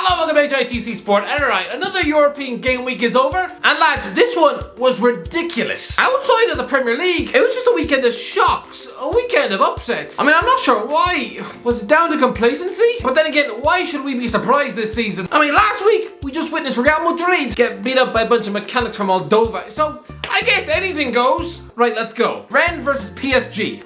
Hello, welcome back to ITC Sport. And alright, another European game week is over. And lads, this one was ridiculous. Outside of the Premier League, it was just a weekend of shocks, a weekend of upsets. I mean, I'm not sure why. Was it down to complacency? But then again, why should we be surprised this season? I mean, last week, we just witnessed Real Madrid get beat up by a bunch of mechanics from Moldova. So, I guess anything goes. Right, let's go. Rennes versus PSG.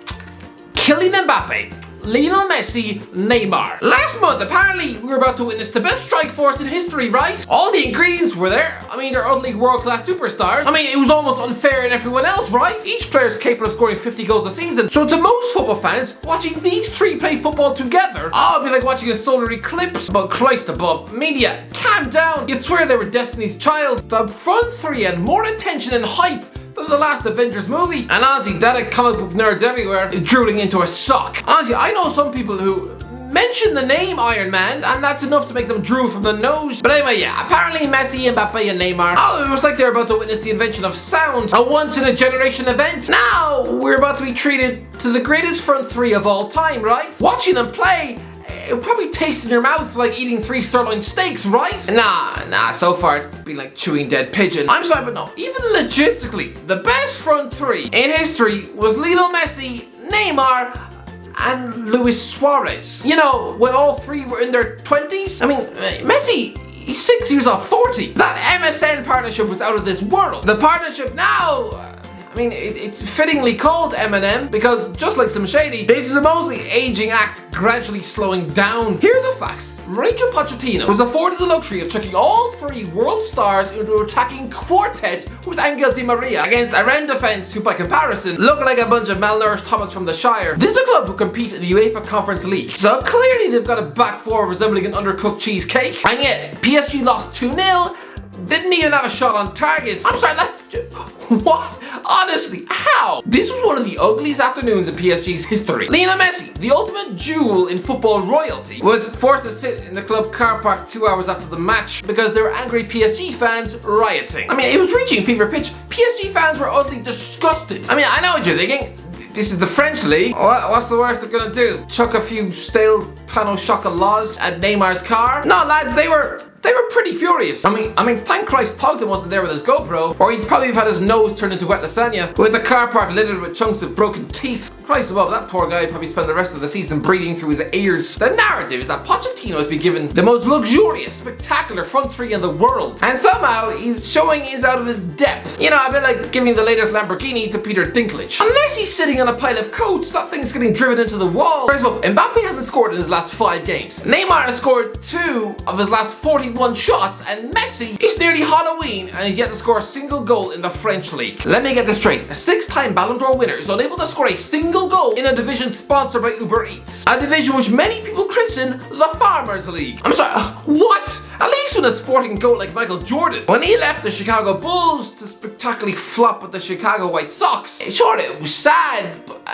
Kylian Mbappe. Lionel Messi, Neymar. Last month, apparently, we were about to witness the best strike force in history, right? All the ingredients were there. I mean, they're utterly world-class superstars. I mean, it was almost unfair in everyone else, right? Each player is capable of scoring 50 goals a season. So to most football fans, watching these three play football together, it'd be like watching a solar eclipse. But Christ above, media, calm down. You'd swear they were Destiny's Child. The front three had more attention and hype than the last Avengers movie. And honestly, that had comic book nerds everywhere drooling into a sock. Honestly, I know some people who mention the name Iron Man, and that's enough to make them drool from the nose. But anyway, yeah, apparently Messi, Mbappe, and Neymar, it was like they were about to witness the invention of sound, a once-in-a-generation event. Now, we're about to be treated to the greatest front three of all time, right? Watching them play, it would probably taste in your mouth like eating 3 sirloin steaks, right? Nah, so far it's been like chewing dead pigeon. I'm sorry, but no, even logistically, the best front three in history was Lionel Messi, Neymar, and Luis Suarez. You know, when all three were in their 20s? I mean, Messi, he's 6 years off 40. That MSN partnership was out of this world. The partnership now, I mean, it's fittingly called M&M because just like some shady, this is a mostly aging act gradually slowing down. Here are the facts. Mauricio Pochettino was afforded the luxury of chucking all 3 world stars into an attacking quartet with Angel Di Maria against a Rennes defence who by comparison look like a bunch of malnourished Thomas from the Shire. This is a club who compete in the UEFA Conference League, so clearly they've got a back four resembling an undercooked cheesecake, and yet PSG lost 2-0, didn't even have a shot on target. I'm sorry, what? Honestly, how? This was one of the ugliest afternoons in PSG's history. Lionel Messi, the ultimate jewel in football royalty, was forced to sit in the club car park 2 hours after the match because there were angry PSG fans rioting. I mean, it was reaching fever pitch. PSG fans were utterly disgusted. I mean, I know what you're thinking. This is the French league. What's the worst they're gonna do? Chuck a few stale panos chocolats at Neymar's car? No, lads, they were pretty furious. I mean, thank Christ Togden wasn't there with his GoPro, or he'd probably have had his nose turned into wet lasagna, with the car park littered with chunks of broken teeth. Christ above, that poor guy probably spent the rest of the season breathing through his ears. The narrative is that Pochettino has been given the most luxurious, spectacular front three in the world, and somehow he's showing he's out of his depth. You know, a bit like giving the latest Lamborghini to Peter Dinklage. Unless he's sitting on a pile of coats, that thing's getting driven into the wall. First of all, Mbappe hasn't scored in his last 5 games. Neymar has scored 2 of his last 41 shots, and Messi is nearly Halloween and he's yet to score a single goal in the French league. Let me get this straight. A 6-time Ballon d'Or winner is unable to score a single goal in a division sponsored by Uber Eats. A division which many people christen the Farmers League. I'm sorry, what? At least when a sporting goat like Michael Jordan, when he left the Chicago Bulls to spectacularly flop with the Chicago White Sox. Sure, it was sad, but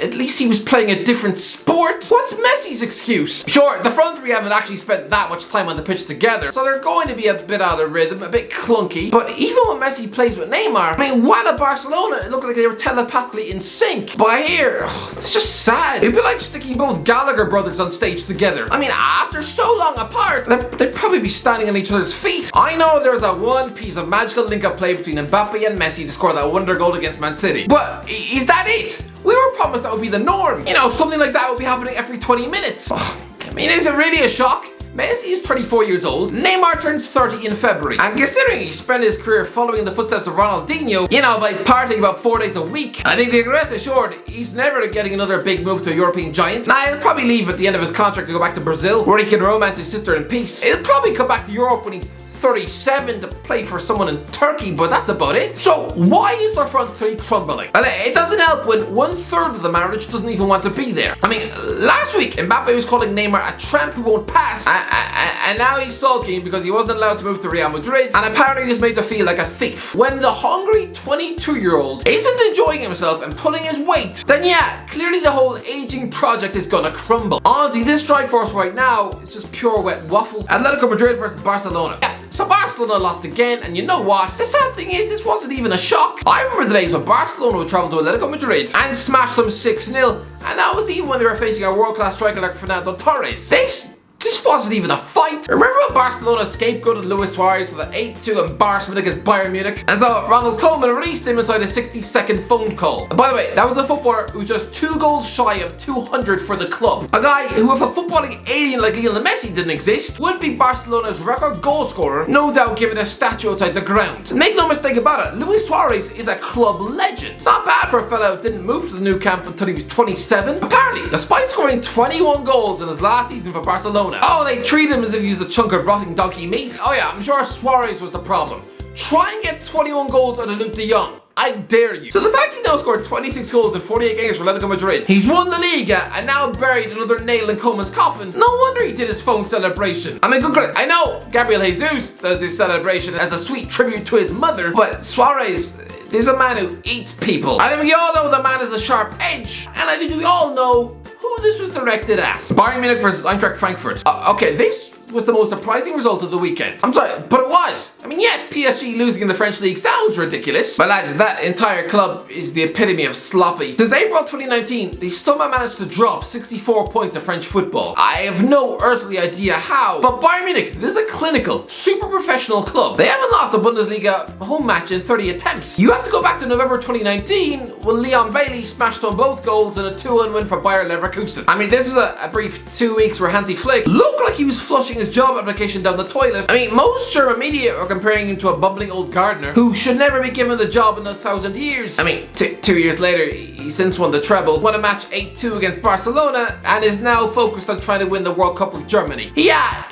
at least he was playing a different sport. What's Messi's excuse? Sure, the front three haven't actually spent that much time on the pitch together, so they're going to be a bit out of rhythm, a bit clunky. But even when Messi plays with Neymar, I mean, while at Barcelona, it looked like they were telepathically in sync. But here, it's just sad. It'd be like sticking both Gallagher brothers on stage together. I mean, after so long apart, they'd probably be standing on each other's feet. I know there's that one piece of magical link-up play between Mbappe and Messi to score that wonder goal against Man City. But is that it? We were promised that would be the norm. You know, something like that would be happening every 20 minutes. I mean, is it really a shock? Messi is 34 years old, Neymar turns 30 in February, and considering he spent his career following in the footsteps of Ronaldinho, you know, by partying about 4 days a week, I think we can rest assured he's never getting another big move to a European giant. Now, he'll probably leave at the end of his contract to go back to Brazil, where he can romance his sister in peace. He'll probably come back to Europe when he's 37 to play for someone in Turkey, but that's about it. So why is their front three crumbling? Well, it doesn't help when 1/3 of the marriage doesn't even want to be there. I mean, last week Mbappe was calling Neymar a tramp who won't pass, and now he's sulking because he wasn't allowed to move to Real Madrid, and apparently he's made to feel like a thief. When the hungry 22-year-old isn't enjoying himself and pulling his weight, then yeah, clearly the whole aging project is gonna crumble. Honestly, this strike force right now is just pure wet waffle. Atletico Madrid versus Barcelona. Yeah, so Barcelona lost again, and you know what? The sad thing is, this wasn't even a shock. I remember the days when Barcelona would travel to Atletico Madrid and smash them 6-0, and that was even when they were facing a world-class striker like Fernando Torres. This wasn't even a fight. Remember when Barcelona scapegoated Luis Suarez for the 8-2 embarrassment against Bayern Munich, and so Ronald Koeman released him inside a 60-second phone call. And by the way, that was a footballer who's just 2 goals shy of 200 for the club. A guy who, if a footballing alien like Lionel Messi didn't exist, would be Barcelona's record goal scorer, no doubt given a statue outside the ground. Make no mistake about it, Luis Suarez is a club legend. It's not bad for a fellow who didn't move to the Nou Camp until he was 27. Apparently, despite scoring 21 goals in his last season for Barcelona, they treat him as if he was a chunk of rotting donkey meat. Oh yeah, I'm sure Suarez was the problem. Try and get 21 goals out of Luke de Jong. I dare you. So the fact he's now scored 26 goals in 48 games for Atletico Madrid, he's won the Liga and now buried another nail in Koeman's coffin. No wonder he did his phone celebration. I mean, good credit. I know Gabriel Jesus does this celebration as a sweet tribute to his mother, but Suarez is a man who eats people. I think we all know the man has a sharp edge, and I think we all know who this was directed at. Bayern Munich versus Eintracht Frankfurt. Okay, this was the most surprising result of the weekend. I'm sorry, but it was. I mean, yes, PSG losing in the French league sounds ridiculous, but lads, that entire club is the epitome of sloppy. Since April 2019, they somehow managed to drop 64 points of French football. I have no earthly idea how, but Bayern Munich, this is a clinical, super professional club. They haven't lost a Bundesliga home match in 30 attempts. You have to go back to November 2019 when Leon Bailey smashed on both goals in a 2-1 win for Bayer Leverkusen. I mean, this was a brief 2 weeks where Hansi Flick looked like he was flushing his job application down the toilet. I mean, most German media are comparing him to a bumbling old gardener who should never be given the job in 1,000 years. I mean, 2 years later, he since won the treble, won a match 8-2 against Barcelona, and is now focused on trying to win the World Cup with Germany. Yeah,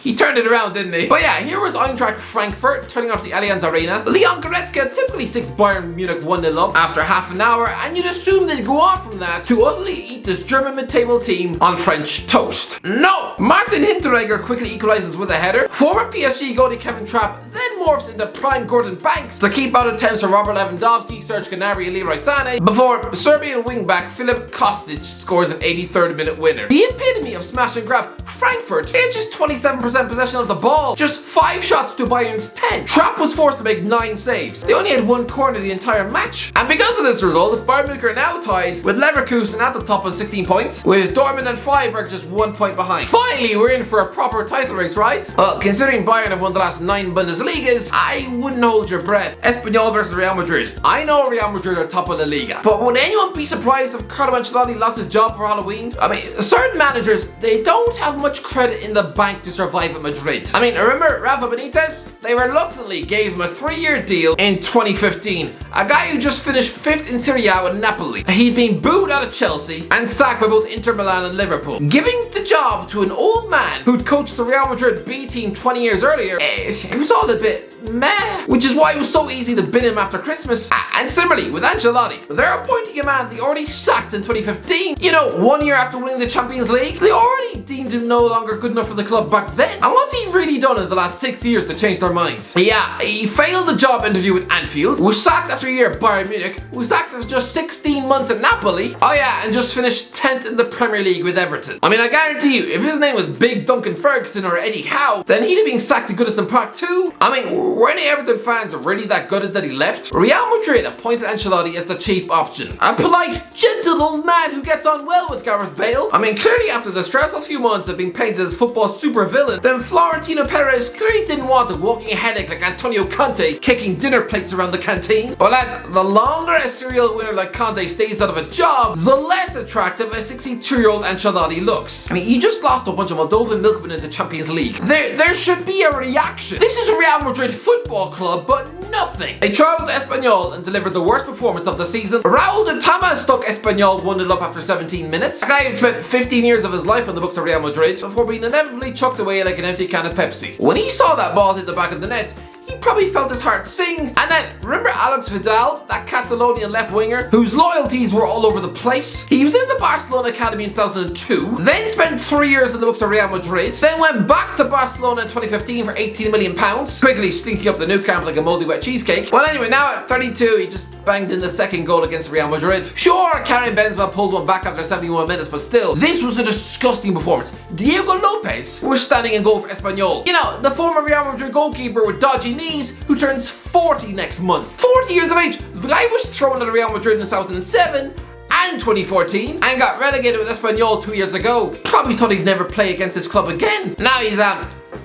he turned it around, didn't he? But yeah, here was Eintracht Frankfurt turning off the Allianz Arena. Leon Goretzka typically sticks Bayern Munich 1-0 up after half an hour, and you'd assume they'd go on from that to utterly eat this German mid-table team on French toast. No! Martin Hinteregger quickly equalizes with a header. Former PSG goalie Kevin Trapp then morphs into prime Gordon Banks to keep out attempts from Robert Lewandowski, Serge Gnabry and Leroy Sané, before Serbian wingback Filip Kostic scores an 83rd minute winner. The epitome of smash and grab. Frankfurt, they had just 27% possession of the ball, just 5 shots to Bayern's 10. Trapp was forced to make 9 saves. They only had 1 corner the entire match. And because of this result, Bayern Munich are now tied with Leverkusen at the top on 16 points, with Dortmund and Freiburg just 1 point behind. Finally, we're in for a proper title race, right? Well, considering Bayern have won the last 9 Bundesligas, I wouldn't hold your breath. Espanyol versus Real Madrid. I know Real Madrid are top of the Liga, but would anyone be surprised if Carlo Ancelotti lost his job for Halloween? I mean, certain managers, they don't have much credit in the bank to survive at Madrid. I mean, remember Rafa Benitez? They reluctantly gave him a 3-year deal in 2015. A guy who just finished 5th in Serie A with Napoli. He'd been booed out of Chelsea and sacked by both Inter Milan and Liverpool. Giving the job to an old man who'd coached the Real Madrid B team 20 years earlier, it was all a bit meh, which is why it was so easy to bin him after Christmas. And similarly with Ancelotti, they're appointing a man they already sacked in 2015. You know, 1 year after winning the Champions League. They already deemed him no longer good enough for the club back then. And what's he really done in the last 6 years to change their minds? Yeah, he failed the job interview with Anfield, was sacked after a year at Bayern Munich, was sacked after just 16 months at Napoli. Oh yeah, and just finished 10th in the Premier League with Everton. I mean, I guarantee you, if his name was Big Duncan Ferguson or Eddie Howe, then he'd have been sacked at Goodison Park too. I mean, were any Everton fans really that gutted that he left? Real Madrid appointed Ancelotti as the cheap option. A polite, gentle old man who gets on well with Gareth Bale. I mean, clearly after the stressful few months of being painted as football supervillain, then Florentino Perez clearly didn't want a walking headache like Antonio Conte kicking dinner plates around the canteen. But lads, the longer a serial winner like Conte stays out of a job, the less attractive a 62-year-old Ancelotti looks. I mean, you just lost a bunch of Moldovan milkmen in the Champions League. There should be a reaction. This is Real Madrid Football Club, but nothing. They travelled to Espanyol and delivered the worst performance of the season. Raúl de Tama stuck Espanyol 1-0 up after 17 minutes. A guy who spent 15 years of his life on the books of Real Madrid before being inevitably chucked away like an empty can of Pepsi. When he saw that ball hit the back of the net, he probably felt his heart sing. And then, remember Alex Vidal, that Catalonian left winger, whose loyalties were all over the place? He was in the Barcelona Academy in 2002, then spent 3 years in the books of Real Madrid, then went back to Barcelona in 2015 for £18 million, quickly stinking up the Nou Camp like a moldy wet cheesecake. Well anyway, now at 32, he just banged in the second goal against Real Madrid. Sure, Karim Benzema pulled one back after 71 minutes, but still, this was a disgusting performance. Diego Lopez was standing in goal for Espanyol. You know, the former Real Madrid goalkeeper with dodgy knees who turns 40 next month. 40 years of age. The guy was thrown out of Real Madrid in 2007 and 2014 and got relegated with Espanyol 2 years ago. Probably thought he'd never play against his club again. Now he's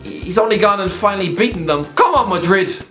he's only gone and finally beaten them. Come on, Madrid.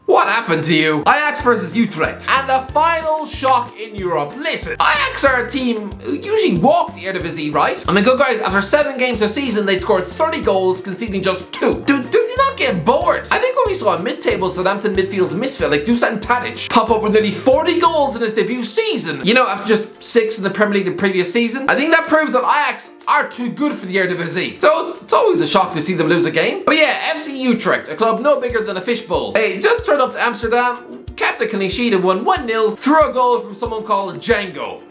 What happened to you? Ajax versus Utrecht. And the final shock in Europe. Listen, Ajax are a team who usually walk the Eredivisie, right? I mean, good guys, after 7 games this season, they'd scored 30 goals, conceding just 2. Do they not get bored? I think when we saw a mid-table Southampton midfield misfit like Dusan Tadic pop up with nearly 40 goals in his debut season, you know, after just 6 in the Premier League the previous season, I think that proved that Ajax are too good for the Eredivisie. So it's always a shock to see them lose a game. But yeah, FC Utrecht, a club no bigger than a fishbowl. Hey, just turned up to Amsterdam, Captain Kanishida won 1-0 through a goal from someone called Django.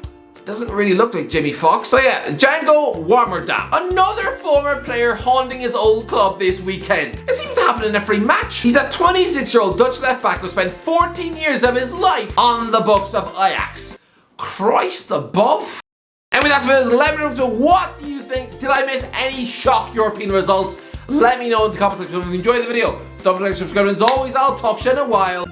Doesn't really look like Jimmy Fox. So yeah, Django Warmerdam. Another former player haunting his old club this weekend. It seems to happen in every match. He's a 26-year-old Dutch left-back who spent 14 years of his life on the books of Ajax. Christ above. Anyway, that's about it. Let me know, what do you think? Did I miss any shock European results? Let me know in the comment section if you enjoyed the video. Don't forget to subscribe, and as always, I'll talk to you in a while.